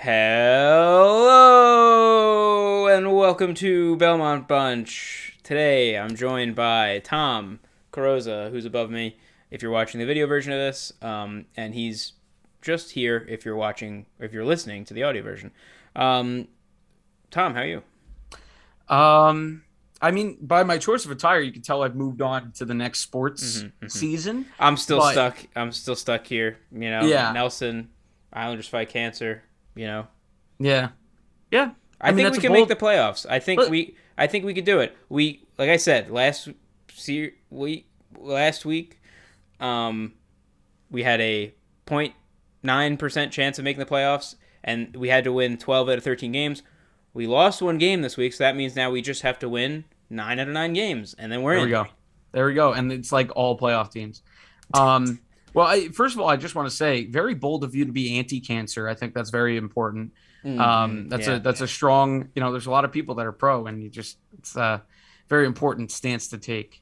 Hello and welcome to Belmont Bunch. Today I'm joined by Tom Carosa, who's above me if you're watching the video version of this, and he's just here if you're listening to the audio version. Tom, how are you? By my choice of attire, you can tell I've moved on to the next sports season. I'm still But stuck. I'm still stuck here. yeah, Nelson, Islanders fight cancer. yeah, yeah. I think that's we a can make bold. the playoffs. But I think we could do it. Like I said last week, we had a 0.9% chance of making the playoffs, and we had to win 12 out of 13 games. We lost one game this week, so that means now we just have to win 9 out of 9 games, and then we're there in. we go, there we go, and it's like all playoff teams. First of all, I just want to say, very bold of you to be anti-cancer. I think that's very important. That's a strong. There's a lot of people that are pro, and it's a very important stance to take.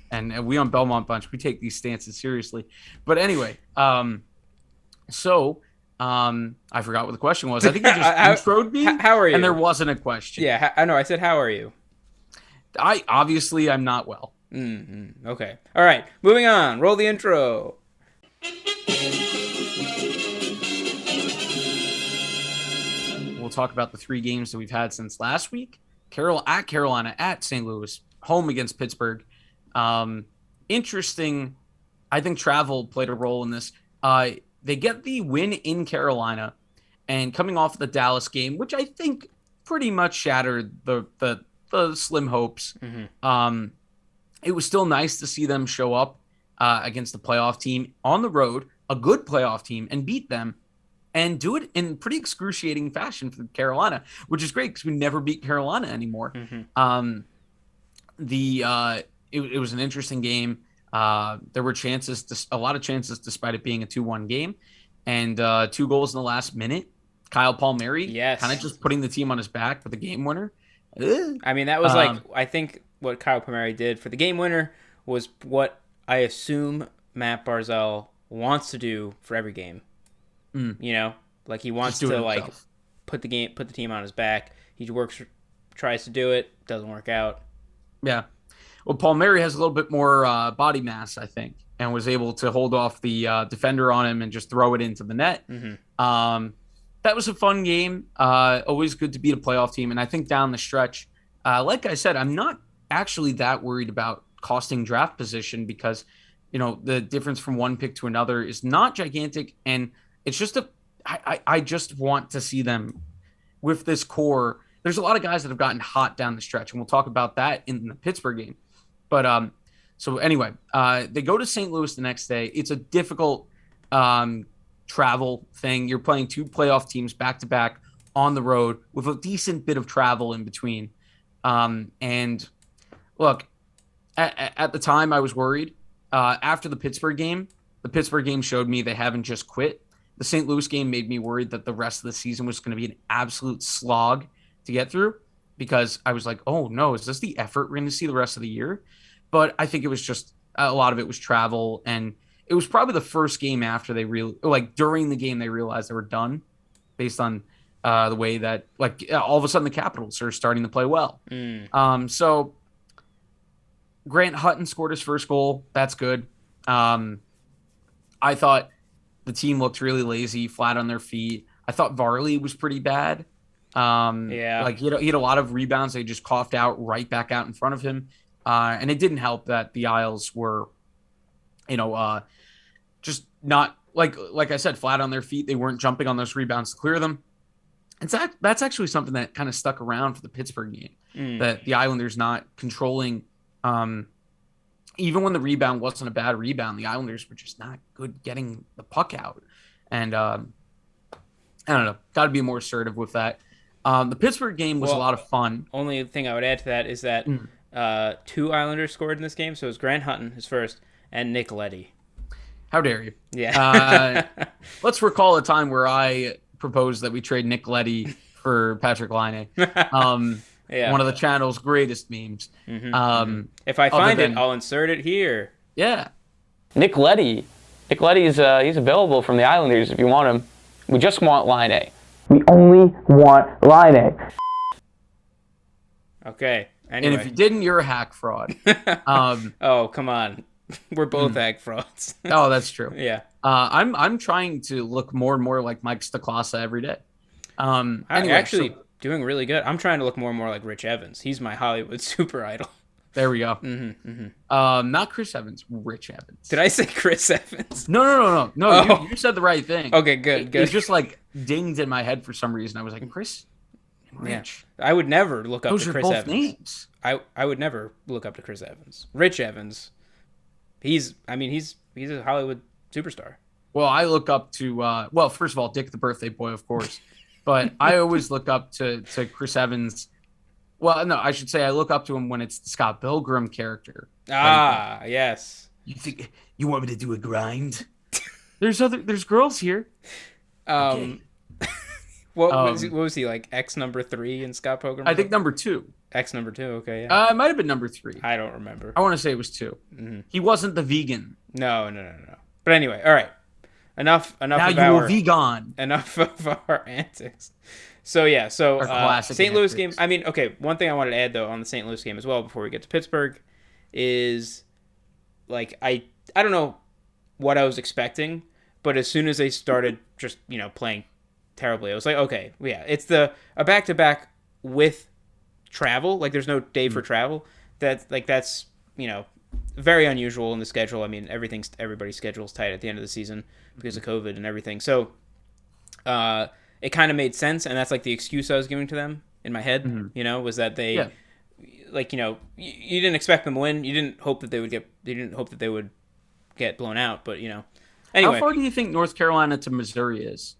And we on Belmont Bunch, we take these stances seriously. But anyway, I forgot what the question was. I think you just introed me. How are you? And there wasn't a question. Yeah, I know. I said, how are you? I'm not well. Okay. All right. Moving on. Roll the intro. We'll talk about the 3 games that we've had since last week. Carolina, at St. Louis, home against Pittsburgh. Interesting. I think travel played a role in this. They get the win in Carolina, and coming off the Dallas game, which I think pretty much shattered the slim hopes. It was still nice to see them show up against the playoff team on the road, a good playoff team, and beat them, and do it in pretty excruciating fashion for Carolina, which is great because we never beat Carolina anymore. It was an interesting game. There were a lot of chances, despite it being a 2-1 game, and 2 goals in the last minute. Kyle Palmieri, yes, kind of just putting the team on his back for the game winner. I mean, that was I think what Kyle Palmieri did for the game winner was what I assume Matt Barzal wants to do for every game. Like he wants to put the team on his back. He tries to do it, doesn't work out. Yeah. Well, Palmieri has a little bit more body mass, I think, and was able to hold off the defender on him and just throw it into the net. That was a fun game. Always good to beat a playoff team. And I think down the stretch, like I said, I'm not actually that worried about costing draft position because, the difference from one pick to another is not gigantic. And it's just I just want to see them with this core. There's a lot of guys that have gotten hot down the stretch, and we'll talk about that in the Pittsburgh game. But so anyway, they go to St. Louis the next day. It's a difficult travel thing. You're playing 2 playoff teams back to back on the road with a decent bit of travel in between. And look, at the time I was worried. After the Pittsburgh game showed me they haven't just quit. The St. Louis game made me worried that the rest of the season was going to be an absolute slog to get through, because I was like, oh no, is this the effort we're going to see the rest of the year? But I think it was just a lot of it was travel, and it was probably the first game after during the game they realized they were done, based on the way that all of a sudden the Capitals are starting to play well. So Grant Hutton scored his first goal. That's good. I thought the team looked really lazy, flat on their feet. I thought Varley was pretty bad. He had a lot of rebounds. They just coughed out right back out in front of him. And it didn't help that the Isles were, just not like I said, flat on their feet. They weren't jumping on those rebounds to clear them. And that's actually something that kind of stuck around for the Pittsburgh game, that the Islanders not controlling, even when the rebound wasn't a bad rebound, the Islanders were just not good getting the puck out. And I don't know, got to be more assertive with that. The Pittsburgh game was a lot of fun. Only thing I would add to that is that 2 Islanders scored in this game. So it was Grant Hutton, his first, and Nick Leddy. How dare you? Yeah. Let's recall a time where I proposed that we trade Nick Leddy for Patrick Laine. Yeah. One of the channel's greatest memes. If I find it, I'll insert it here. Yeah. Nick Leddy. He's available from the Islanders if you want him. We just want Laine. We only want Line. Okay. And if Anyway. you didn't, you're a hack fraud. Oh, come on. We're both hack frauds. Oh, that's true. Yeah. I'm trying to look more and more like Mike Stacklasa every day. Actually doing really good. I'm trying to look more and more like Rich Evans. He's my Hollywood super idol. There we go. Not Chris Evans, Rich Evans. Did I say Chris Evans? No. Oh. You said the right thing. Okay, good. It was just like dinged in my head for some reason. I was like, Chris, Rich. Yeah. I would never look up Those to are Chris both Evans. names. I would never look up to Chris Evans. Rich Evans. He's a Hollywood superstar. Well, I look up to first of all, Dick the Birthday Boy, of course. But I always look up to Chris Evans. Well, no, I should say I look up to him when it's the Scott Pilgrim character. Yes. You think you want me to do a grind? There's girls here. Okay. What was he like? X number 3 in Scott Pilgrim? I think number 2. X number 2. Okay, yeah. It might have been number 3. I don't remember. I want to say it was 2. Mm-hmm. He wasn't the vegan. No. But anyway, all right. Enough. Now you're vegan. Enough of our antics. So yeah, St. Louis game. I mean, okay. One thing I wanted to add though on the St. Louis game as well before we get to Pittsburgh is like I don't know what I was expecting, but as soon as they started just playing terribly, I was like, okay, yeah, it's a back-to-back with travel. Like there's no day for travel. That's very unusual in the schedule. I mean, everybody's schedule's tight at the end of the season because of COVID and everything. So it kind of made sense, and that's like the excuse I was giving to them in my head, was that they you didn't expect them to win. You didn't hope that they would get blown out, but anyway. How far do you think North Carolina to Missouri is?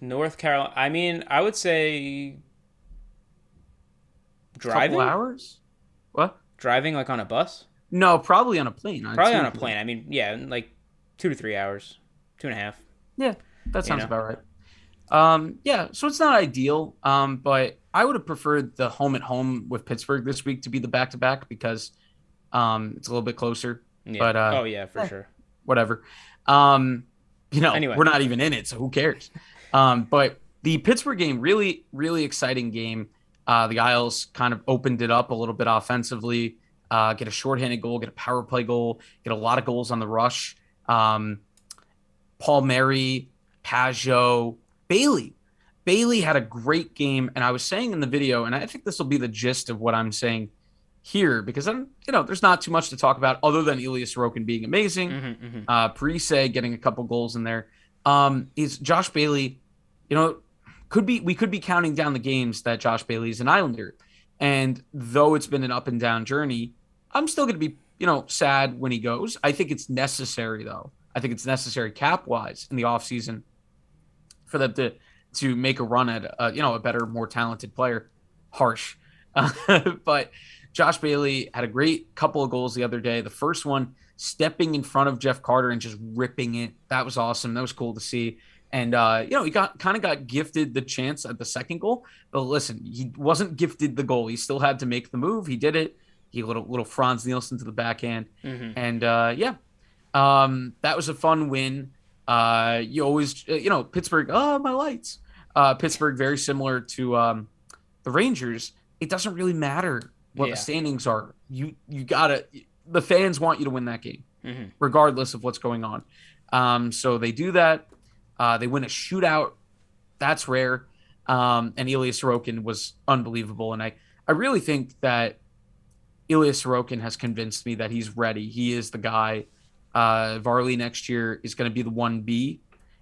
North Carolina, I mean, I would say driving. Couple hours? What? Driving like on a bus? No, probably on a plane. Probably on a plane. I mean, yeah, like 2 to 3 hours, 2.5. Yeah, that sounds about right. Yeah, so it's not ideal, but I would have preferred the home at home with Pittsburgh this week to be the back-to-back because it's a little bit closer. Yeah. But for sure. Whatever. Anyway. We're not even in it, so who cares? But the Pittsburgh game, really, really exciting game. The Isles kind of opened it up a little bit offensively, get a shorthanded goal, get a power play goal, get a lot of goals on the rush. Paul Mary, Pajot, Bailey. Bailey had a great game, and I was saying in the video, and I think this will be the gist of what I'm saying here, because there's not too much to talk about other than Ilya Sorokin being amazing, Parise getting a couple goals in there. Is Josh Bailey, we could be counting down the games that Josh Bailey is an Islander, and though it's been an up and down journey, I'm still going to be sad when he goes. I think it's necessary though. I think it's necessary cap wise in the offseason for them to make a run at a better, more talented player. Harsh, but Josh Bailey had a great couple of goals the other day. The first one, stepping in front of Jeff Carter and just ripping it. That was awesome. That was cool to see. And he got gifted the chance at the second goal. But listen, he wasn't gifted the goal. He still had to make the move. He did it. He little Franz Nielsen to the backhand. And that was a fun win. You always Pittsburgh. Oh, my lights. Pittsburgh, very similar to the Rangers. It doesn't really matter what the standings are. You gotta. The fans want you to win that game, regardless of what's going on. So they do that. They win a shootout. That's rare. And Ilya Sorokin was unbelievable. And I really think that Ilya Sorokin has convinced me that he's ready. He is the guy. Varley next year is going to be the 1B.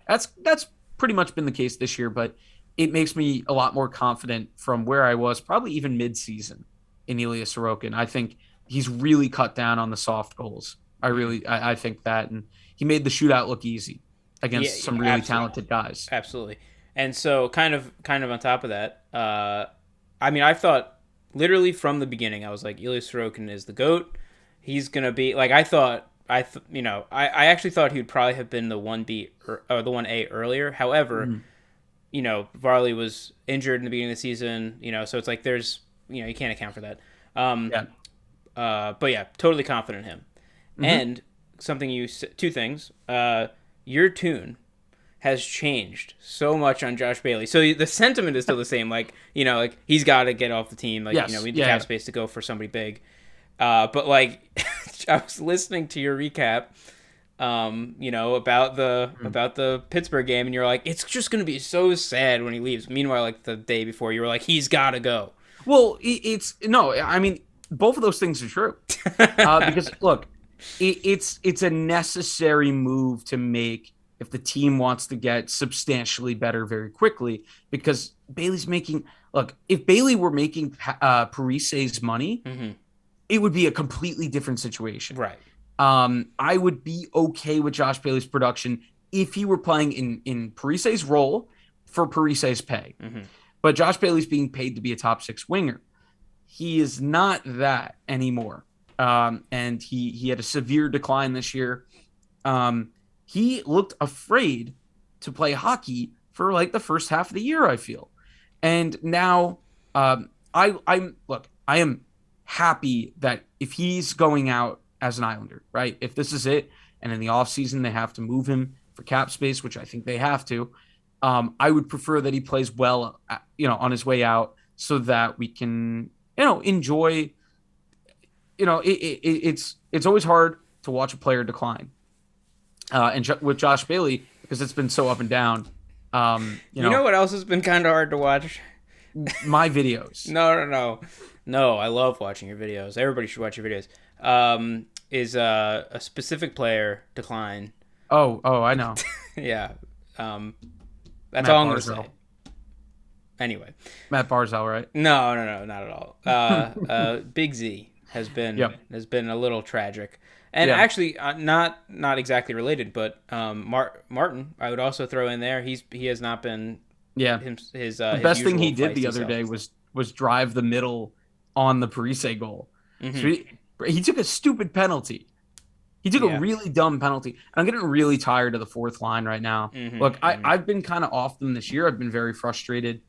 That's pretty much been the case this year, but it makes me a lot more confident from where I was probably even mid-season in Ilya Sorokin. I think he's really cut down on the soft goals. I think that, and he made the shootout look easy against some really talented guys. Absolutely. And so kind of on top of that, I thought literally from the beginning, I was like, Ilya Sorokin is the GOAT. He's going to be like, I actually thought he would probably have been the 1B or the 1A earlier. However, Varley was injured in the beginning of the season, so it's like there's, you can't account for that. But yeah, totally confident in him. And something two things. Your tune has changed so much on Josh Bailey. So the sentiment is still the same. Like, like he's got to get off the team. Like, Yes. we need the cap space to go for somebody big. But like, I was listening to your recap, about the Pittsburgh game, and you're like, it's just gonna be so sad when he leaves. Meanwhile, like the day before, you were like, he's got to go. Well, I mean, both of those things are true. Because look, it's a necessary move to make if the team wants to get substantially better very quickly, because Bailey's making, look, if Bailey were making Parise's money, it would be a completely different situation. Right. I would be okay with Josh Bailey's production if he were playing in Parise's role for Parise's pay. But Josh Bailey's being paid to be a top 6 winger. He is not that anymore. And he had a severe decline this year. He looked afraid to play hockey for like the first half of the year, I feel. And now I am happy that if he's going out as an Islander, right? If this is it, and in the offseason they have to move him for cap space, which I think they have to, I would prefer that he plays well, on his way out, so that we can, enjoy. It's always hard to watch a player decline, and with Josh Bailey, because it's been so up and down. You know what else has been kind of hard to watch? My videos. No. I love watching your videos. Everybody should watch your videos. Is a specific player decline? Oh, I know. Yeah. That's Matt all I'm going to Barzal. say. Anyway. Matt Barzal, right? No, not at all. Big Z has been a little tragic. And actually, not exactly related, but Martin, I would also throw in there. He has not been. Yeah. The best thing he did the other day was drive the middle on the Parise goal. So he took a stupid penalty. He took a really dumb penalty. And I'm getting really tired of the fourth line right now. Look, I've been kind of off them this year. I've been very frustrated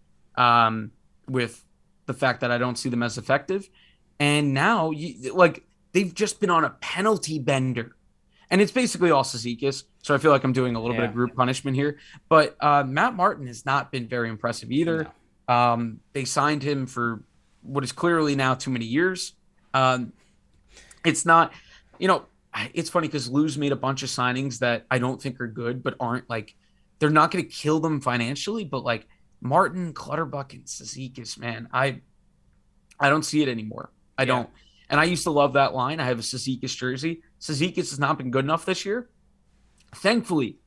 with the fact that I don't see them as effective. And now, they've just been on a penalty bender. And it's basically all Cizikas. So I feel like I'm doing a little bit of group punishment here. But Matt Martin has not been very impressive either. No. They signed him for what is clearly now too many years. It's not, it's funny because Lou's made a bunch of signings that I don't think are good, but aren't they're not going to kill them financially. But Martin, Clutterbuck, and Cizikas, man, I don't see it anymore. I don't. And I used to love that line. I have a Cizikas jersey. Cizikas has not been good enough this year. Thankfully,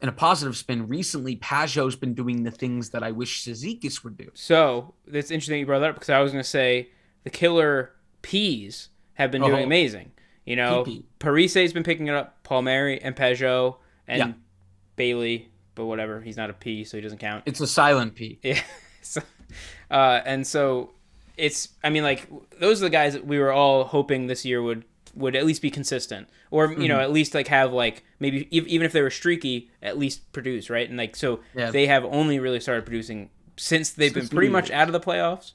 in a positive spin, recently Pajot's been doing the things that I wish Cizikas would do. So it's interesting you brought that up, because I was going to say the killer P's have been doing amazing. Parise's been picking it up, Palmieri and Pajot and Bailey, but whatever. He's not a P, so he doesn't count. It's a silent P. Yeah. And so it's, those are the guys that we were all hoping this year would at least be consistent, or at least have maybe even if they were streaky, at least produce, right? And they have only really started producing since they've been pretty much out of the playoffs.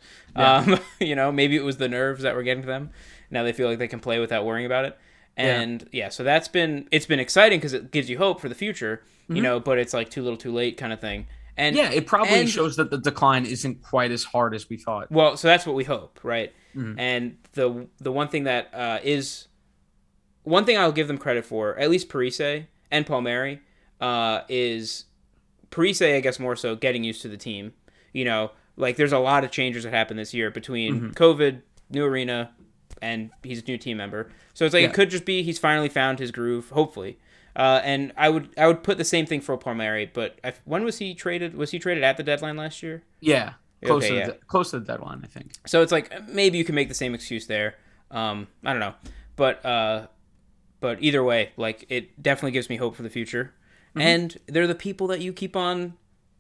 Maybe it was the nerves that were getting to them. Now they feel like they can play without worrying about it. And so it's been exciting because it gives you hope for the future, but it's too little too late kind of thing. And it probably shows that the decline isn't quite as hard as we thought. Well, so that's what we hope, right? And the one thing that is one thing I'll give them credit for, at least Parise and Palmieri, is Parise, I guess more so, getting used to the team. There's a lot of changes that happened this year between COVID, new arena, and he's a new team member. So it's it could just be he's finally found his groove, hopefully. And I would put the same thing for Palmieri, but when was he traded? Was he traded at the deadline last year? Yeah, close to the deadline, I think. So it's maybe you can make the same excuse there. I don't know, but either way, it definitely gives me hope for the future. And they're the people that you keep on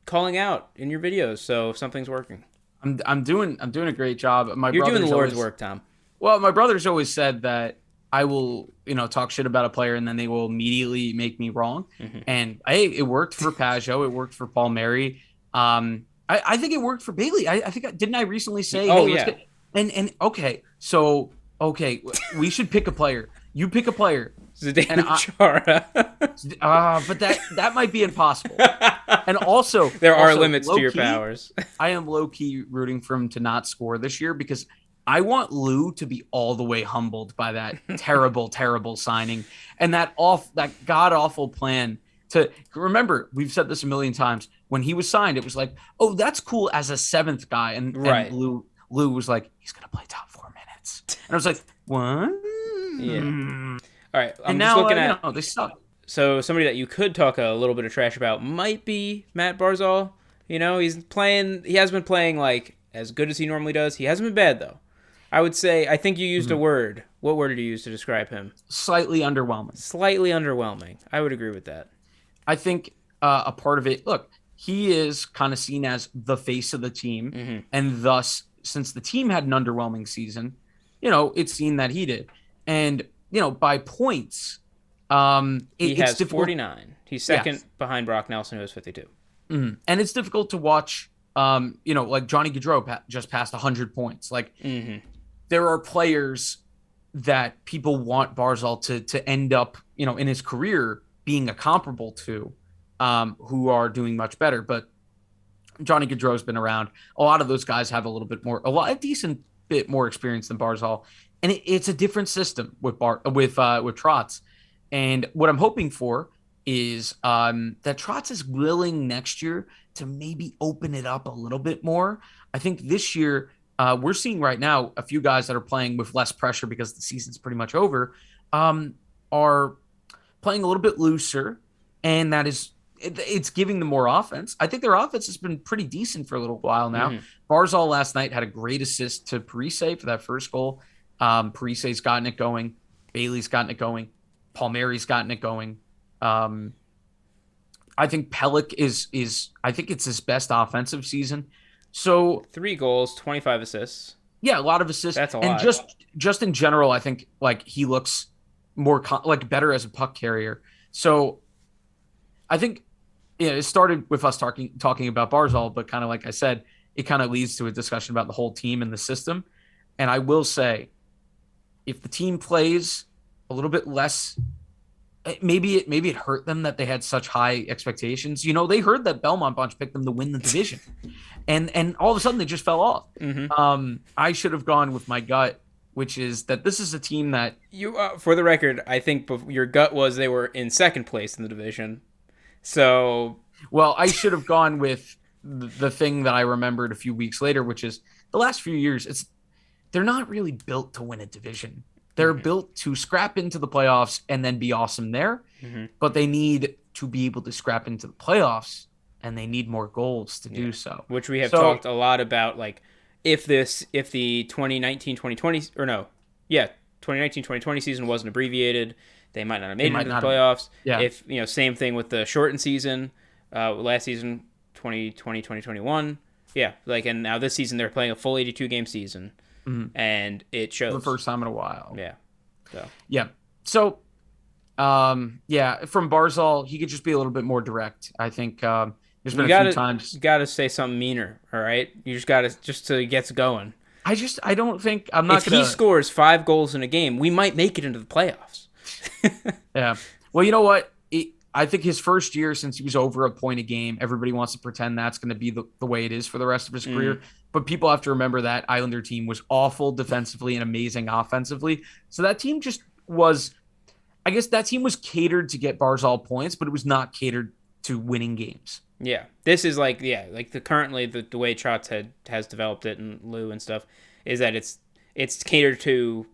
calling out in your videos, so something's working. I'm doing a great job. You're doing the Lord's work, Tom. Well, my brother's always said that I will, talk shit about a player and then they will immediately make me wrong. And it worked for Pajot. It worked for Palmieri. I think it worked for Bailey. I think, didn't I recently say, okay, we should pick a player. You pick a player. Zdeno Chara. But that might be impossible. And also, there are also, limits to your low-key, powers. I am low key rooting for him to not score this year because I want Lou to be all the way humbled by that terrible, terrible signing and that god awful plan to remember. We've said this a million times. When he was signed, it was like, oh, that's cool as a seventh guy, and Right. Lou was like, he's gonna play top 4 minutes, and I was like, what? Yeah. All right. I'm And just now looking at. they suck. So somebody that you could talk a little bit of trash about might be Matt Barzal. You know, he's playing. He has been playing like as good as he normally does. He hasn't been bad though. I would say. I think you used a word. What word did you use to describe him? Slightly underwhelming. Slightly underwhelming. I would agree with that. I think a part of it. Look, he is kind of seen as the face of the team, and thus, since the team had an underwhelming season, it's seen that he did, and by points. He has difficult. 49. He's second behind Brock Nelson, who has 52. And it's difficult to watch. Like Johnny Gaudreau just passed 100 points. Like there are players that people want Barzal to end up, in his career being a comparable to, who are doing much better. But Johnny Gaudreau's been around. A lot of those guys have a decent bit more experience than Barzal, and it's a different system with Trotz. And what I'm hoping for is that Trotz is willing next year to maybe open it up a little bit more. I think this year we're seeing right now a few guys that are playing with less pressure because the season's pretty much over, are playing a little bit looser, and it's giving them more offense. I think their offense has been pretty decent for a little while now. Barzal last night had a great assist to Parise for that first goal. Parise's gotten it going. Bailey's gotten it going. Palmieri's gotten it going. I think Pellick is I think it's his best offensive season. So 3 goals, 25 assists. Yeah, a lot of assists. That's a lot. And just in general, I think like he looks more better as a puck carrier. So I think it started with us talking about Barzal, but kind of like I said, it kind of leads to a discussion about the whole team and the system. And I will say, if the team plays a little bit less, maybe it hurt them that they had such high expectations. They heard that Belmont bunch picked them to win the division, and all of a sudden they just fell off. I should have gone with my gut, which is that this is a team that you. For the record, I think your gut was they were in second place in the division. So, well, I should have gone with the thing that I remembered a few weeks later, which is the last few years. They're not really built to win a division. They're built to scrap into the playoffs and then be awesome there. But they need to be able to scrap into the playoffs, and they need more goals to do so. Which we have talked a lot about, like if the 2019-2020 or no, yeah, 2019-2020 season wasn't abbreviated, they might not have made it into the playoffs. Yeah. If same thing with the shortened season, last season 2020-2021. Yeah, and now this season they're playing a full 82 game season. And it shows for the first time in a while. Yeah. So, from Barzal, he could just be a little bit more direct. I think there's been a few times. You got to say something meaner, all right? You just got to, just so he gets going. I don't think, I'm not going to. If he scores 5 goals in a game, we might make it into the playoffs. Yeah. Well, you know what? I think his first year, since he was over a point a game, everybody wants to pretend that's going to be the way it is for the rest of his career. But people have to remember that Islander team was awful defensively and amazing offensively. So that team just was, I guess that team was catered to get Barzal points, but it was not catered to winning games. Yeah. This is currently the way Trotz has developed it, and Lou and stuff, is that it's catered to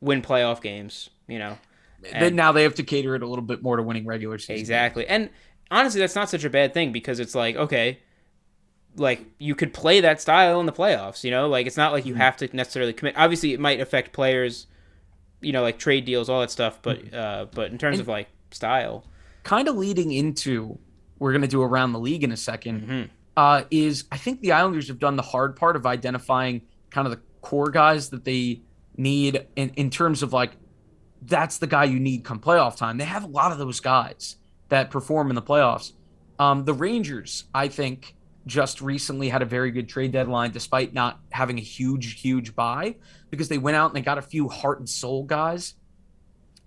win playoff games, And now they have to cater it a little bit more to winning regular season. Exactly. And honestly, that's not such a bad thing, because it's okay, you could play that style in the playoffs, it's not like you have to necessarily commit. Obviously, it might affect players, trade deals, all that stuff, but in terms of style. Kind of leading into, we're going to do around the league in a second, is I think the Islanders have done the hard part of identifying kind of the core guys that they need in terms of that's the guy you need come playoff time. They have a lot of those guys that perform in the playoffs. The Rangers, I think, just recently had a very good trade deadline, despite not having a huge buy, because they went out and they got a few heart and soul guys.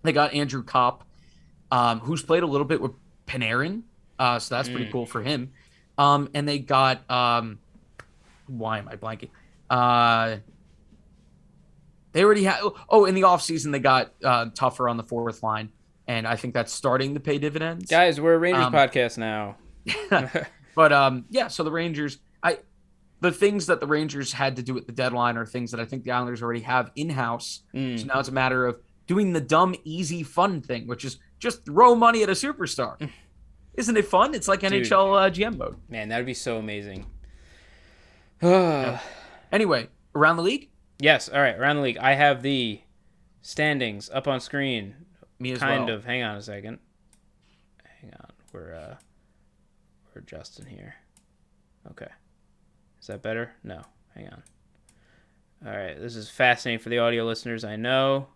They got Andrew Kopp, who's played a little bit with Panarin, So that's pretty cool for him. And they got why am I blanking? They already had in the offseason they got tougher on the fourth line, and I think that's starting to pay dividends. Guys, we're a Rangers podcast now. But yeah, so the Rangers, the things that the Rangers had to do at the deadline are things that I think the Islanders already have in-house. So now it's a matter of doing the dumb, easy, fun thing, which is just throw money at a superstar. Isn't it fun? It's like NHL GM mode. Man, that would be so amazing. Yeah. Anyway, around the league? Yes, all right, around the league. I have the standings up on screen. Me as kind well. of. Hang on a second. Hang on. We're adjusting here. Okay. Is that better? No. Hang on. All right. This is fascinating for the audio listeners, I know.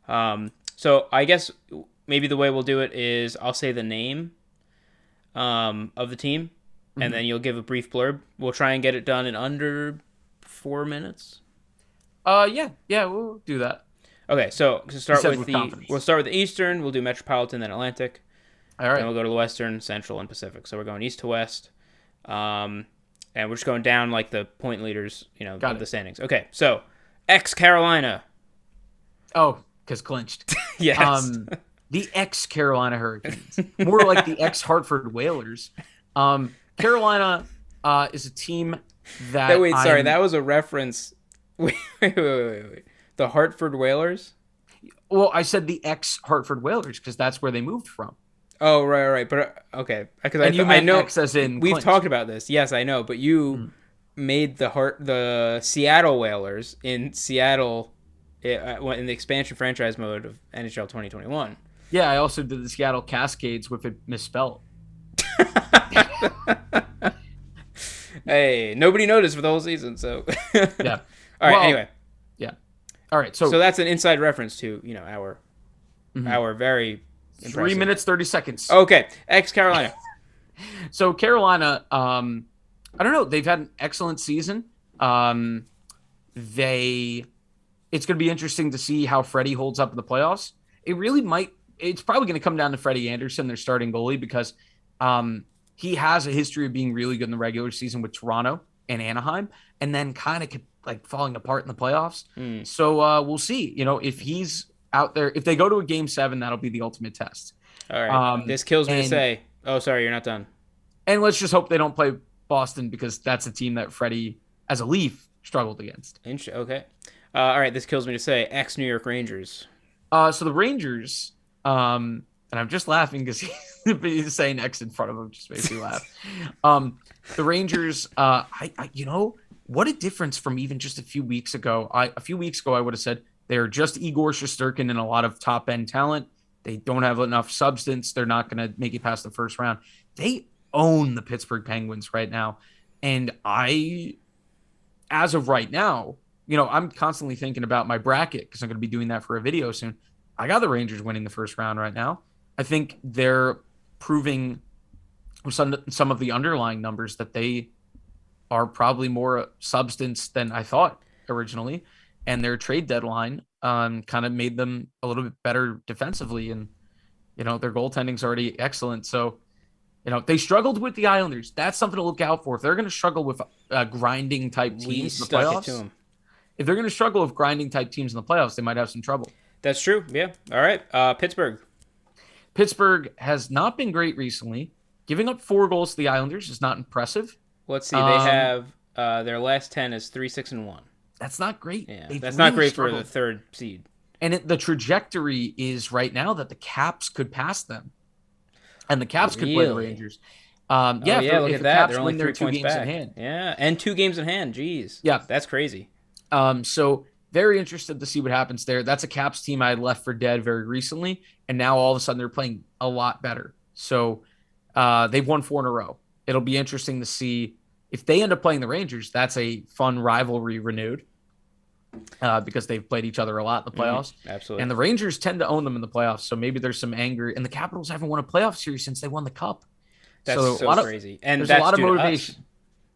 So I guess maybe the way we'll do it is I'll say the name of the team, and then you'll give a brief blurb. We'll try and get it done in under 4 minutes. Yeah, we'll do that. Okay, so to start with confidence. we'll start with the Eastern. We'll do Metropolitan, then Atlantic. All right. Then we'll go to the Western, Central, and Pacific. So we're going East to West, and we're just going down like the point leaders, of the standings. Okay, so ex-Carolina. Oh, because clinched. Yes. The ex-Carolina Hurricanes, more like the ex-Hartford Whalers. Carolina is a team that. That was a reference. Wait. The Hartford Whalers? Well, I said the ex-Hartford Whalers because that's where they moved from. Oh, right. But okay, because I know X as in we've clinched. talked about this. Yes, I know. But you made the Seattle Whalers in Seattle in the expansion franchise mode of NHL 2021. Yeah, I also did the Seattle Cascades with it misspelled. Hey, nobody noticed for the whole season, so yeah. All right. Anyway. Yeah. All right. So that's an inside reference to our very impressive. 3 minutes 30 seconds. Okay, ex-Carolina. So Carolina, I don't know. They've had an excellent season. It's going to be interesting to see how Freddie holds up in the playoffs. It really might. It's probably going to come down to Freddie Anderson, their starting goalie, because he has a history of being really good in the regular season with Toronto and Anaheim, and then kind of like falling apart in the playoffs. So we'll see. If he's out there, if they go to a game 7, that'll be the ultimate test. All right. This kills me to say. Oh, sorry, you're not done. And let's just hope they don't play Boston because that's a team that Freddie, as a Leaf, struggled against. Okay. All right. This kills me to say ex-New York Rangers. So the Rangers, and I'm just laughing because he's saying X in front of him just makes me laugh. The Rangers, what a difference from even just a few weeks ago. A few weeks ago, I would have said they're just Igor Shesterkin and a lot of top-end talent. They don't have enough substance. They're not going to make it past the first round. They own the Pittsburgh Penguins right now. And as of right now, I'm constantly thinking about my bracket because I'm going to be doing that for a video soon. I got the Rangers winning the first round right now. I think they're proving some of the underlying numbers that they are probably more substance than I thought originally. And their trade deadline kind of made them a little bit better defensively. And, their goaltending's already excellent. So, they struggled with the Islanders. That's something to look out for. If they're going to struggle with grinding type teams in the playoffs, if they're going to struggle with grinding type teams in the playoffs, they might have some trouble. That's true. Yeah. All right. Pittsburgh. Pittsburgh has not been great recently. Giving up 4 goals to the Islanders is not impressive. Let's see. They have their last 10 is 3-6-1. That's not great. Yeah, that's not great for the third seed. And the trajectory is right now that the Caps could pass them. And the Caps could play the Rangers. Look at that. Caps They're only win their 3 points games back. in hand. Yeah, and 2 games in hand. Jeez. Yeah. That's crazy. So very interested to see what happens there. That's a Caps team I had left for dead very recently, and now all of a sudden they're playing a lot better. So they've won 4 in a row. It'll be interesting to see if they end up playing the Rangers. That's a fun rivalry renewed because they've played each other a lot in the playoffs. Absolutely. And the Rangers tend to own them in the playoffs, so maybe there's some anger. And the Capitals haven't won a playoff series since they won the Cup. That's so crazy. And there's that's a lot of due to motivation. us,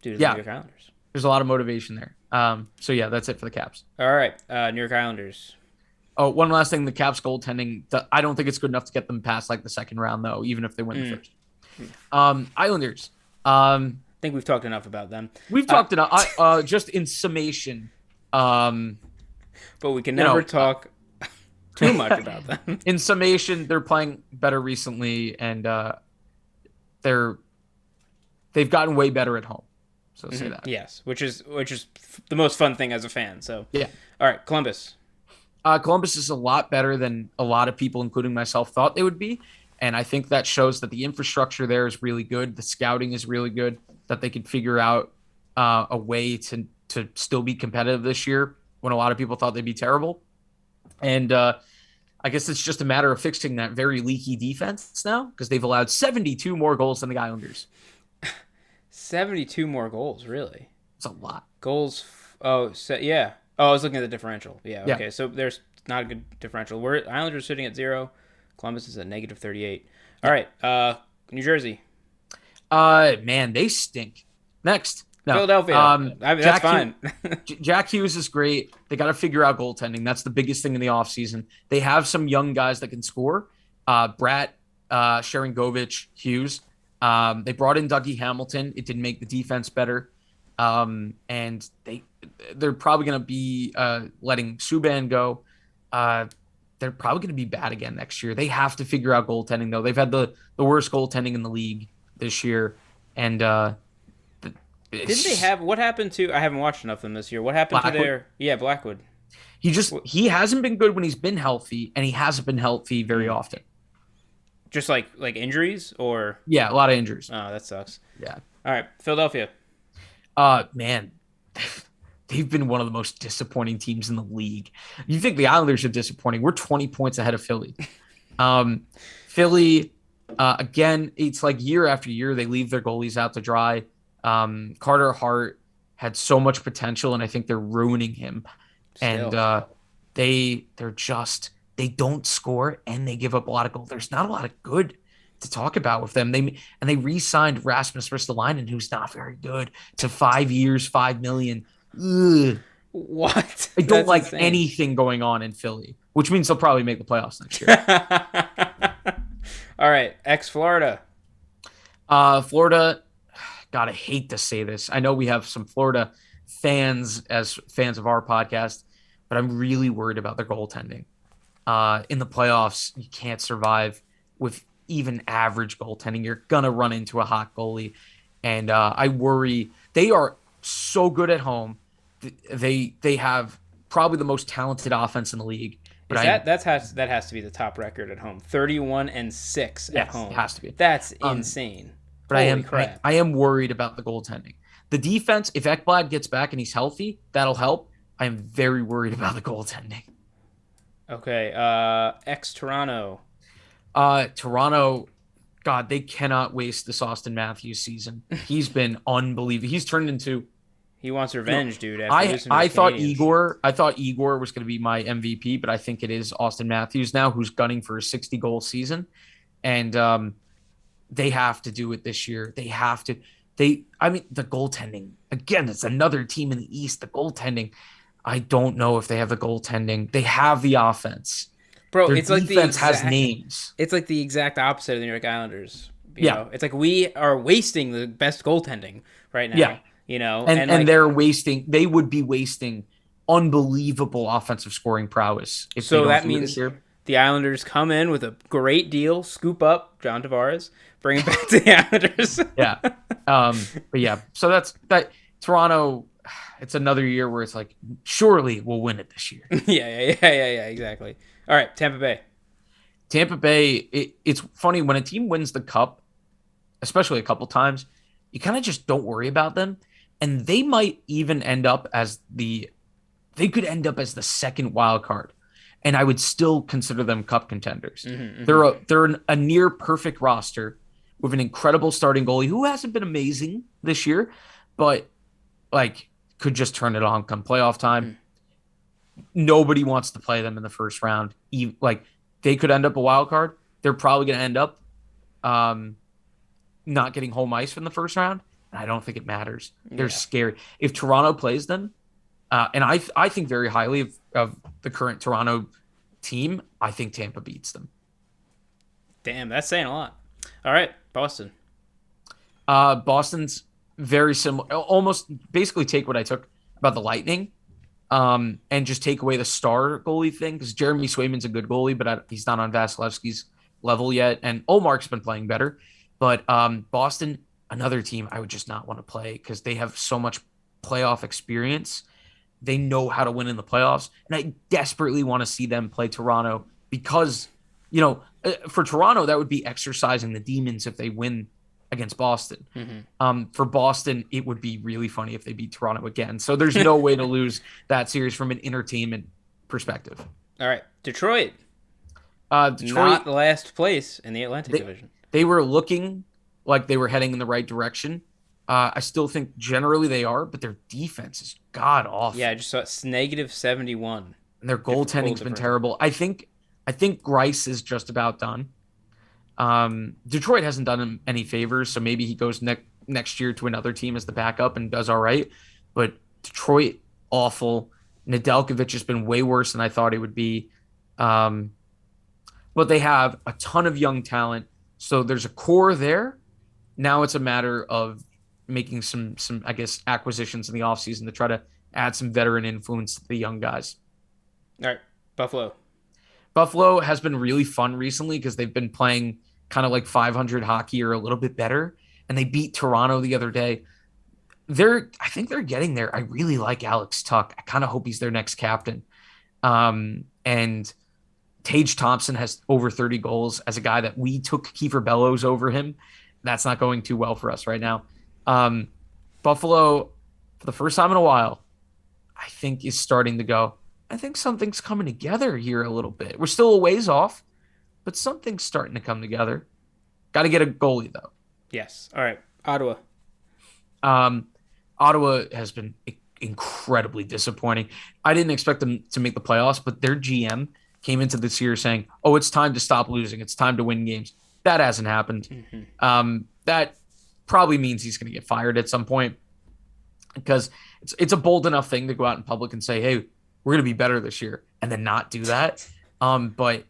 due to the New York Islanders. There's a lot of motivation there. So yeah, that's it for the Caps. All right, New York Islanders. Oh, one last thing: the Caps goaltending. I don't think it's good enough to get them past like the second round, though. Even if they win the first. Islanders. I think we've talked enough about them. We've talked enough. Just in summation, but we can never talk too much about them. In summation, they're playing better recently, and they've gotten way better at home. So say that. Yes, which is the most fun thing as a fan. So yeah. All right, Columbus. Columbus is a lot better than a lot of people, including myself, thought they would be. And I think that shows that the infrastructure there is really good. The scouting is really good, that they could figure out a way to still be competitive this year when a lot of people thought they'd be terrible. And I guess it's just a matter of fixing that very leaky defense now, because they've allowed 72 more goals than the Islanders. 72 more goals, really? It's a lot. Goals. Yeah. Oh, I was looking at the differential. Yeah, okay. Yeah. So there's not a good differential. Islanders are sitting at 0. Columbus is at negative 38. All right. New Jersey. Man, they stink. Next. No. Philadelphia. That's fine. Jack Hughes is great. They got to figure out goaltending. That's the biggest thing in the offseason. They have some young guys that can score. Bratt, Sharangovich, Hughes. They brought in Dougie Hamilton. It didn't make the defense better. And they're probably going to be letting Subban go. They're probably going to be bad again next year. They have to figure out goaltending, though. They've had the worst goaltending in the league this year. And didn't they have – what happened to – I haven't watched enough of them this year. What happened to their – yeah, Blackwood. He hasn't been good when he's been healthy, and he hasn't been healthy very often. Just like injuries or? Yeah, a lot of injuries. Oh, that sucks. Yeah. All right, Philadelphia. Man, they've been one of the most disappointing teams in the league. You think the Islanders are disappointing? We're 20 points ahead of Philly. Philly, again, it's like year after year they leave their goalies out to dry. Carter Hart had so much potential, and I think they're ruining him. Still. And they don't score, and they give up a lot of goals. There's not a lot of good to talk about with them. They re-signed Rasmus Ristolainen, who's not very good, to 5 years, $5 million. Ugh. What? I don't like insane. Anything going on in Philly, which means they'll probably make the playoffs next year. All right, ex-Florida. Florida, God, I hate to say this. I know we have some Florida fans as fans of our podcast, but I'm really worried about their goaltending. In the playoffs, you can't survive with even average goaltending. You're going to run into a hot goalie. And I worry. They are so good at home. They have probably the most talented offense in the league. But that has to be the top record at home. 31-6 at home. It has to be. That's insane. But I am worried about the goaltending. The defense, if Ekblad gets back and he's healthy, that'll help. I am very worried about the goaltending. Okay, ex-Toronto. Toronto, God, they cannot waste this Austin Matthews season. He's been unbelievable. He's turned into... He wants revenge, dude. I thought Igor was going to be my MVP, but I think it is Austin Matthews now, who's gunning for a 60-goal season. And they have to do it this year. They have to. The goaltending. Again, it's another team in the East. The goaltending. I don't know if they have the goaltending. They have the offense. Bro, their it's like defense has names. It's like the exact opposite of the New York Islanders. You know? It's like we are wasting the best goaltending right now. Yeah. You know, and they're wasting. They would be wasting unbelievable offensive scoring prowess. So that means the Islanders come in with a great deal, scoop up John Tavares, bring him back to the Islanders. Yeah. But yeah, so that's that. Toronto, it's another year where it's like, surely we'll win it this year. Yeah, exactly. All right, Tampa Bay. It's funny when a team wins the cup, especially a couple times, you kind of just don't worry about them. And they might even end up as the second wild card. And I would still consider them cup contenders. Mm-hmm. They're a near perfect roster with an incredible starting goalie who hasn't been amazing this year, but like could just turn it on come playoff time. Nobody wants to play them in the first round. Like they could end up a wild card. They're probably going to end up not getting home ice from the first round. And I don't think it matters. They're scary. If Toronto plays them, and I think very highly of the current Toronto team, I think Tampa beats them. Damn, that's saying a lot. All right, Boston. Boston's very similar. Almost basically take what I took about the Lightning, and just take away the star goalie thing because Jeremy Swayman's a good goalie, but he's not on Vasilevsky's level yet. And Olmark's been playing better, but Boston, another team I would just not want to play because they have so much playoff experience. They know how to win in the playoffs, and I desperately want to see them play Toronto because, for Toronto that would be exercising the demons if they win against Boston. For Boston, it would be really funny if they beat Toronto again. So there's no way to lose that series from an entertainment perspective. All right, Detroit. Detroit, Not last place in the Atlantic Division. They were looking like they were heading in the right direction. I still think generally they are, but their defense is god awful. Yeah, I just saw it's -71. And their goaltending's been terrible. I think Grice is just about done. Detroit hasn't done him any favors, so maybe he goes next year to another team as the backup and does all right. But Detroit, awful. Nedeljkovic has been way worse than I thought he would be. But they have a ton of young talent, so there's a core there. Now it's a matter of making some I guess acquisitions in the offseason to try to add some veteran influence to the young guys. All right, Buffalo. Buffalo has been really fun recently because they've been playing kind of like 500 hockey or a little bit better, and they beat Toronto the other day. I think they're getting there. I really like Alex Tuck. I kind of hope he's their next captain. And Tage Thompson has over 30 goals as a guy that we took Kiefer Bellows over him. That's not going too well for us right now. Buffalo, for the first time in a while, I think is starting to go, I think something's coming together here a little bit. We're still a ways off, but something's starting to come together. Got to get a goalie, though. Yes. All right. Ottawa. Ottawa has been incredibly disappointing. I didn't expect them to make the playoffs, but their GM came into this year saying, oh, it's time to stop losing. It's time to win games. That hasn't happened. That probably means he's going to get fired at some point because it's a bold enough thing to go out in public and say, hey, we're going to be better this year and then not do that. But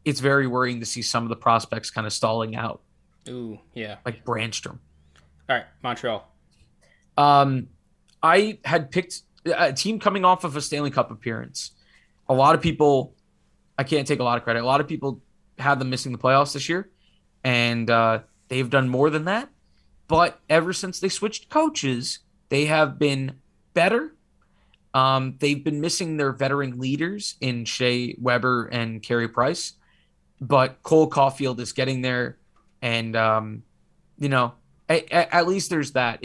it's very worrying to see some of the prospects kind of stalling out. Ooh, yeah. Like Brandstrom. All right, Montreal. I had picked a team coming off of a Stanley Cup appearance. A lot of people, I can't take a lot of credit. A lot of people had them missing the playoffs this year, and they've done more than that. But ever since they switched coaches, they have been better. They've been missing their veteran leaders in Shea Weber and Carey Price, but Cole Caulfield is getting there, and at least there's that.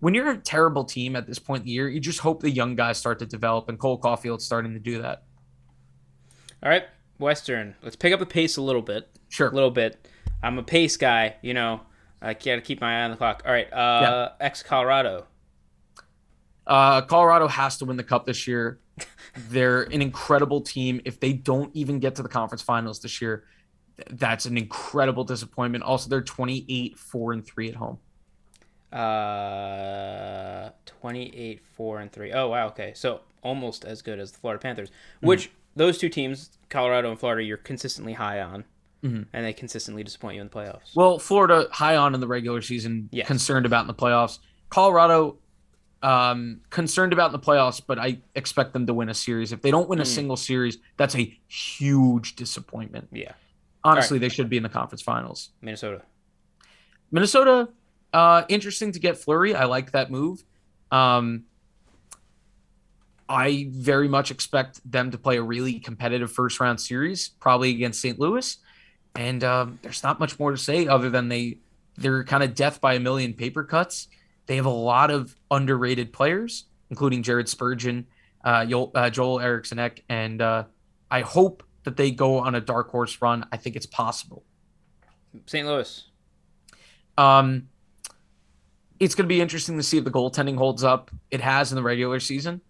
When you're a terrible team at this point in the year, you just hope the young guys start to develop, and Cole Caulfield's starting to do that. All right, Western. Let's pick up the pace a little bit. Sure. A little bit. I'm a pace guy, I got to keep my eye on the clock. All right, ex-Colorado. Colorado has to win the Cup this year. They're an incredible team. If they don't even get to the conference finals this year, that's an incredible disappointment. Also, they're 28-4-3 at home. 28-4-3. Oh, wow, okay. So almost as good as the Florida Panthers, which those two teams, Colorado and Florida, you're consistently high on, and they consistently disappoint you in the playoffs. Well, Florida, high on in the regular season, yes. Concerned about in the playoffs. Colorado, concerned about in the playoffs, but I expect them to win a series. If they don't win a single series, that's a huge disappointment. Yeah. Honestly, They should be in the conference finals. Minnesota, interesting to get Fleury. I like that move. I very much expect them to play a really competitive first-round series, probably against St. Louis. And there's not much more to say other than they're kind of death by a million paper cuts. They have a lot of underrated players, including Jared Spurgeon, Joel Eriksson Ek, and I hope that they go on a dark horse run. I think it's possible. St. Louis. It's going to be interesting to see if the goaltending holds up. It has in the regular season.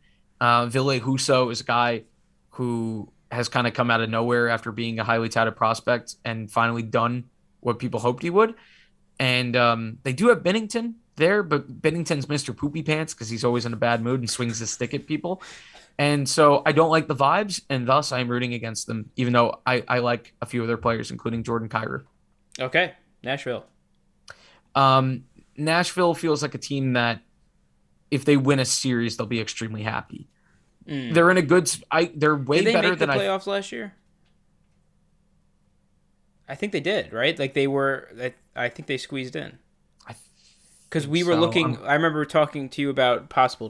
Ville Husso is a guy who has kind of come out of nowhere after being a highly touted prospect and finally done what people hoped he would. And they do have Bennington there, but Bennington's Mr. Poopy Pants because he's always in a bad mood and swings his stick at people. And so I don't like the vibes, and thus I'm rooting against them, even though I like a few of their players, including Jordan Kyrou. Okay, Nashville. Nashville feels like a team that if they win a series, they'll be extremely happy. They're in a good. They're way Did they better make the than playoffs last year? I think they did, right? Like they were. I think they squeezed in. Because we were looking. I remember talking to you about possible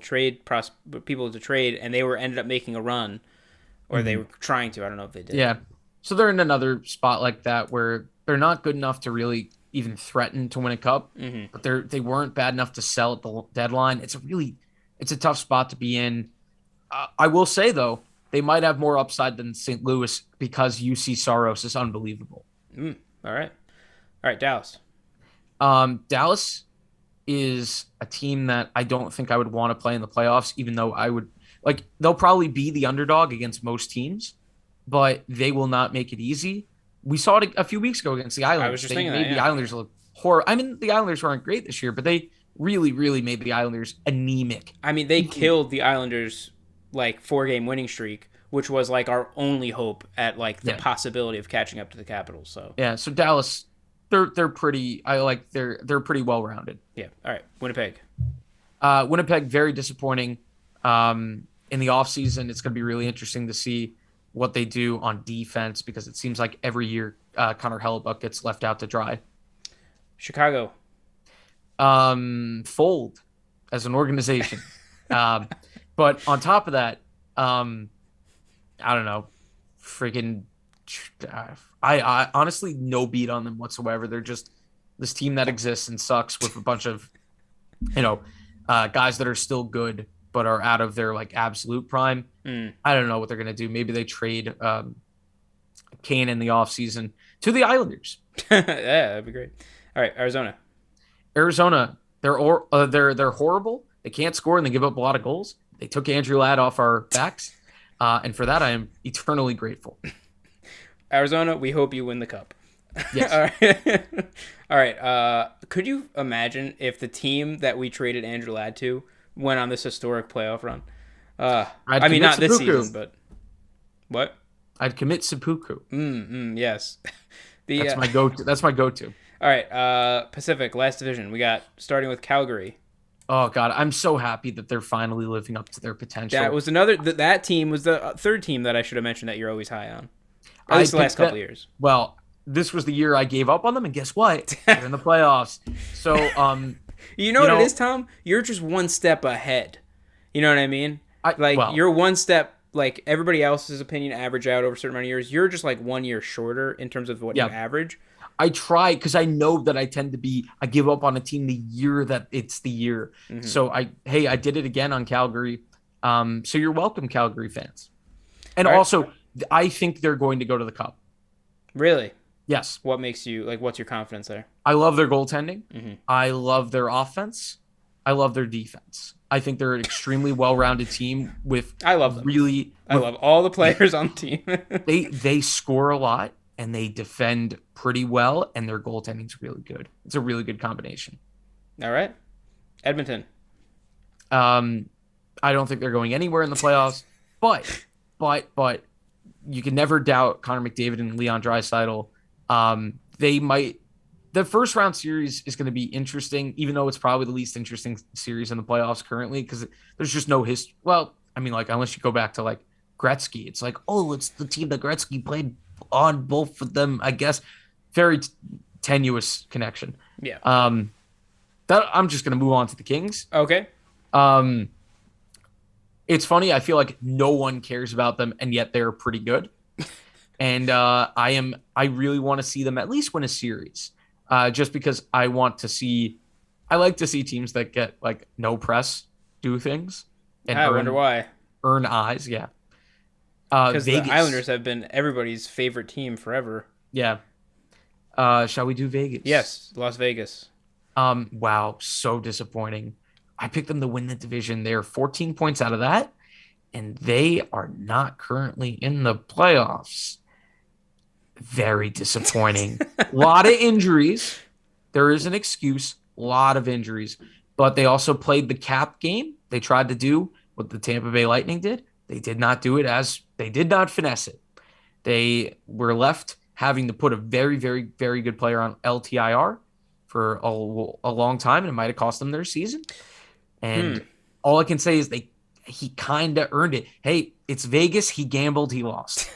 people to trade, and they ended up making a run, or they were trying to. I don't know if they did. Yeah. So they're in another spot like that where they're not good enough to really even threaten to win a cup, but they weren't bad enough to sell at the deadline. It's a tough spot to be in. I will say though, they might have more upside than St. Louis because UC Saros is unbelievable. All right, Dallas. Dallas is a team that I don't think I would want to play in the playoffs, even though I would like. They'll probably be the underdog against most teams, but they will not make it easy. We saw it a few weeks ago against the Islanders. I was just thinking that, the Islanders look horrible. I mean, the Islanders weren't great this year, but they really, really made the Islanders anemic. I mean, they killed the Islanders' 4-game winning streak, which was our only hope at the possibility of catching up to the Capitals. So so Dallas, they're pretty. They're pretty well rounded. Yeah. All right, Winnipeg. Winnipeg, very disappointing. In the offseason, it's going to be really interesting to see what they do on defense because it seems like every year Connor Hellebuck gets left out to dry. Chicago. Fold as an organization. But on top of that, I don't know, freaking, I honestly no beat on them whatsoever. They're just this team that exists and sucks with a bunch of, guys that are still good but are out of their absolute prime. I don't know what they're gonna do. Maybe they trade Kane in the offseason to the Islanders. Yeah, that'd be great. All right, Arizona, they're horrible. They can't score and they give up a lot of goals. They took Andrew Ladd off our backs, and for that I am eternally grateful. Arizona, we hope you win the cup. Yes. All right. Could you imagine if the team that we traded Andrew Ladd to went on this historic playoff run? I mean, not this season, but what? I'd commit seppuku. Yes. That's my go-to. That's my go-to. All right. Pacific, last division. We got starting with Calgary. Oh God, I'm so happy that they're finally living up to their potential. That was that team was the third team that I should have mentioned that you're always high on. At least the last couple of years. Well, this was the year I gave up on them, and guess what? They're in the playoffs. So, you know what it is, Tom? You're just one step ahead. You know what I mean? You're one step. Everybody else's opinion average out over a certain amount of years. You're just 1 year shorter in terms of what you average. I try because I know that I tend to I give up on a team the year that it's the year. Mm-hmm. So I did it again on Calgary. So you're welcome, Calgary fans. And also, I think they're going to go to the Cup. Really? Yes. What makes you what's your confidence there? I love their goaltending. Mm-hmm. I love their offense. I love their defense. I think they're an extremely well-rounded team with. I love them. I love all the players on the team. They score a lot and they defend pretty well, and their goaltending's really good. It's a really good combination. All right, Edmonton. I don't think they're going anywhere in the playoffs, but you can never doubt Connor McDavid and Leon Draisaitl. They might. The first round series is going to be interesting, even though it's probably the least interesting series in the playoffs currently because there's just no history. Well, I mean, unless you go back to Gretzky, it's it's the team that Gretzky played on both of them, I guess. Very tenuous connection. Yeah. That I'm just going to move on to the Kings. Okay. It's funny. I feel like no one cares about them, and yet they're pretty good. And I really want to see them at least win a series. Just because I like to see teams that get no press do things. And I wonder why. Earn eyes, yeah. Because the Islanders have been everybody's favorite team forever. Yeah. Shall we do Vegas? Yes, Las Vegas. Wow, so disappointing. I picked them to win the division. They're 14 points out of that, and they are not currently in the playoffs. Very disappointing. A lot of injuries. There is an excuse. A lot of injuries. But they also played the cap game. They tried to do what the Tampa Bay Lightning did. They did not do it they did not finesse it. They were left having to put a very, very, very good player on LTIR for a long time, and it might have cost them their season. And all I can say is he kind of earned it. Hey, it's Vegas. He gambled. He lost.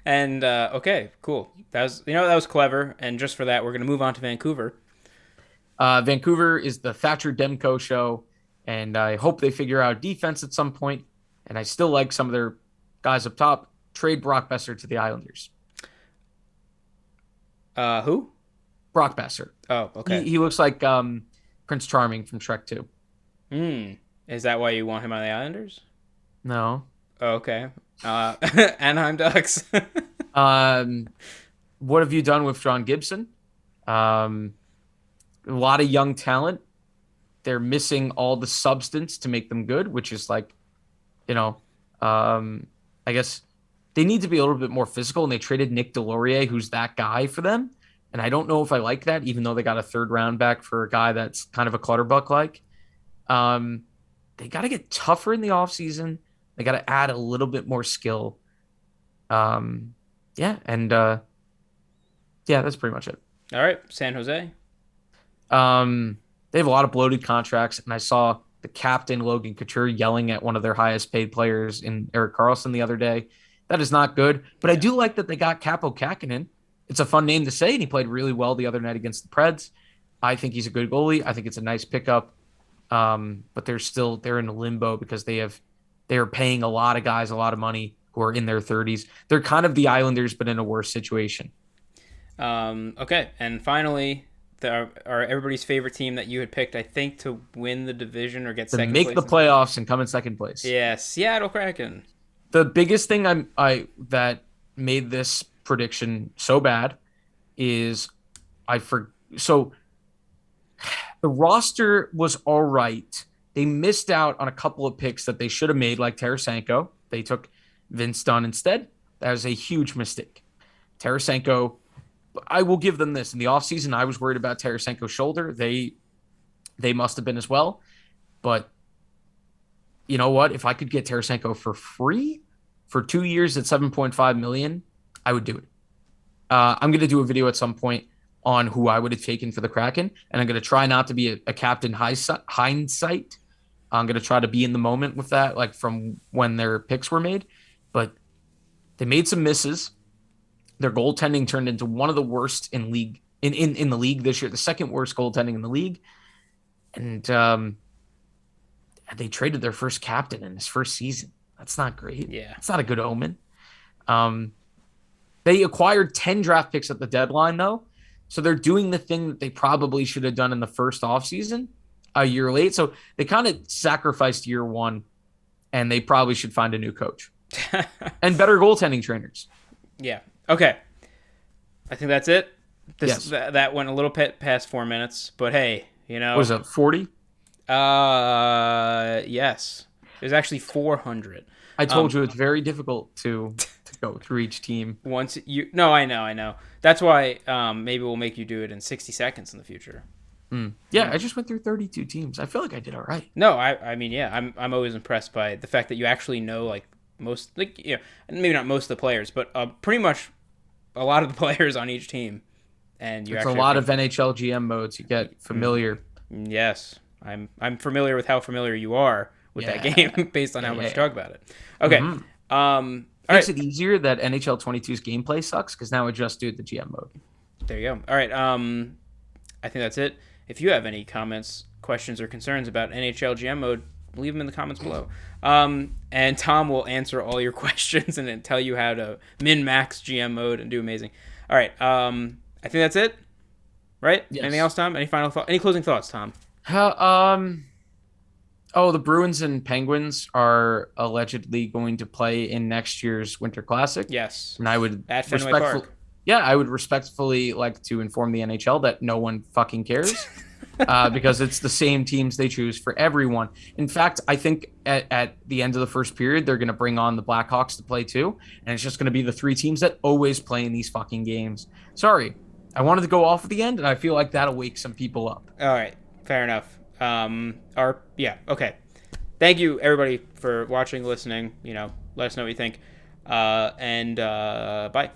And okay, cool. That was clever. And just for that, we're gonna move on to Vancouver. Vancouver is the Thatcher Demko show, and I hope they figure out defense at some point. And I still like some of their guys up top. Trade Brock Besser to the Islanders. Who? Brock Besser. Oh, okay. He looks like Prince Charming from Shrek 2. Is that why you want him on the Islanders? No. Oh, okay. Anaheim Ducks. What have you done with John Gibson? A lot of young talent. They're missing all the substance to make them good, which is like, I guess they need to be a little bit more physical, and they traded Nick Delorier, who's that guy for them. And I don't know if I like that, even though they got a third round back for a guy that's kind of a clutterbuck like. They got to get tougher in the offseason. They got to add a little bit more skill. Yeah, that's pretty much it. All right, San Jose. They have a lot of bloated contracts, and I saw the captain, Logan Couture, yelling at one of their highest paid players in Erik Karlsson the other day. That is not good, but I do like that they got Capo Kakinen. It's a fun name to say, and he played really well the other night against the Preds. I think he's a good goalie. I think it's a nice pickup, but they're in a limbo because they are paying a lot of guys a lot of money who are in their 30s. They're kind of the Islanders, but in a worse situation. Okay, and finally, everybody's favorite team that you had picked, I think, to win the division or get second place. To make the playoffs and come in second place. Yeah, Seattle Kraken. The biggest thing that made this prediction so bad is so the roster was all right. They missed out on a couple of picks that they should have made, like Tarasenko. They took Vince Dunn instead. That was a huge mistake. Tarasenko, I will give them this. In the offseason, I was worried about Tarasenko's shoulder. They must have been as well. But you know what? If I could get Tarasenko for free for 2 years at $7.5 million, I would do it. I'm going to do a video at some point on who I would have taken for the Kraken, and I'm going to try not to be a captain hindsight. I'm going to try to be in the moment with that, like from when their picks were made. But they made some misses. Their goaltending turned into one of the worst in the league this year, the second worst goaltending in the league. And they traded their first captain in his first season. That's not great. Yeah. It's not a good omen. They acquired 10 draft picks at the deadline, though. So they're doing the thing that they probably should have done in the first offseason a year late. So they kind of sacrificed year one, and they probably should find a new coach and better goaltending trainers. Yeah. Okay. I think that's it. Yes. That went a little past 4 minutes, but hey, What was it, 40? Yes. It was actually 400. I told you it's very difficult to go through each team. I know. That's why maybe we'll make you do it in 60 seconds in the future. Yeah, I just went through 32 teams. I feel like I did all right. No, I mean, yeah, I'm always impressed by the fact that you actually know like most, like, maybe not most of the players, but pretty much a lot of the players on each team. And it's a lot of NHL GM modes. You get familiar. Yes, I'm familiar with how familiar you are with that game based on how much you talk about it. Okay. Makes it easier that NHL 22's gameplay sucks because now I just do the GM mode. There you go. All right. I think that's it. If you have any comments, questions, or concerns about NHL GM mode, leave them in the comments below. And Tom will answer all your questions and then tell you how to min-max GM mode and do amazing. All right. I think that's it. Right? Yes. Anything else, Tom? Any final thoughts? Any closing thoughts, Tom? The Bruins and Penguins are allegedly going to play in next year's Winter Classic. Yes. And I would at Fenway Park. Yeah, I would respectfully like to inform the NHL that no one fucking cares because it's the same teams they choose for everyone. In fact, I think at the end of the first period, they're going to bring on the Blackhawks to play too. And it's just going to be the three teams that always play in these fucking games. Sorry, I wanted to go off at the end, and I feel like that'll wake some people up. All right, fair enough. Okay. Thank you, everybody, for watching, listening. Let us know what you think. And bye.